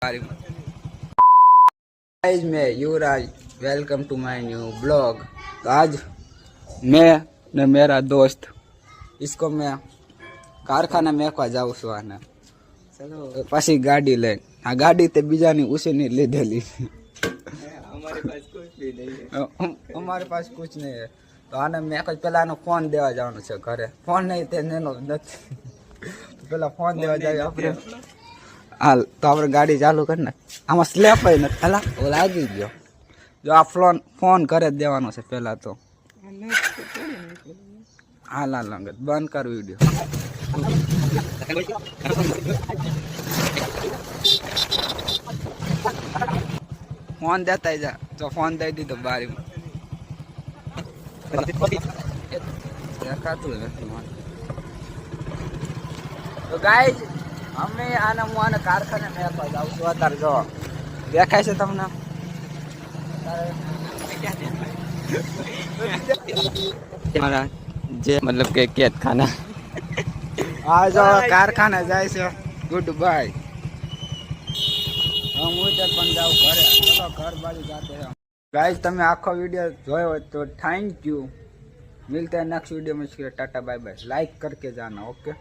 Guys मैं Yuvraj welcome to my new blog. तो आज मैं ने मेरा दोस्त इसको मैं कारखाना मेकवा जाऊँ છું આને ચલો પછી ગાડી લઈને આ ગાડી તે બીજાની ઉસીની લીધેલી हमारे पास कुछ नहीं है तो आने मैं પેલા નો ફોન દેવા જવાનો છે ઘરે ફોન નહીં તે નેનો નથી પેલા ફોન દેવા જાય આપણે હાલ તો આપણે ગાડી ચાલુ કરી નાખ આમાં સ્લેપ હોય ને પેલા ઓ લાગી ગયો જો આ ફોન કરે જ દેવાનો છે પેલા તો હાલ હાલ અંગત બંધ કર વિડિયો फोन देता है जा जो फोन दे दी तो बारी में तो गाइस અમે આના હું આના કારખાને મેકવા જાઉં છું અત્યારે જો દેખાય છે તમને हमारा जे मतलब के केत खाना આ જો કારખાને જાય છે ગુડ બાય हम उधर पण जाऊँ घरे चलो घर बाजू जाते हैं गाइस તમે આખો વિડિયો જોયો હોય તો થેન્ક यू मिलते हैं नेक्स्ट वीडियो में टाटा बाय बाय लाइक करके जाना ओके।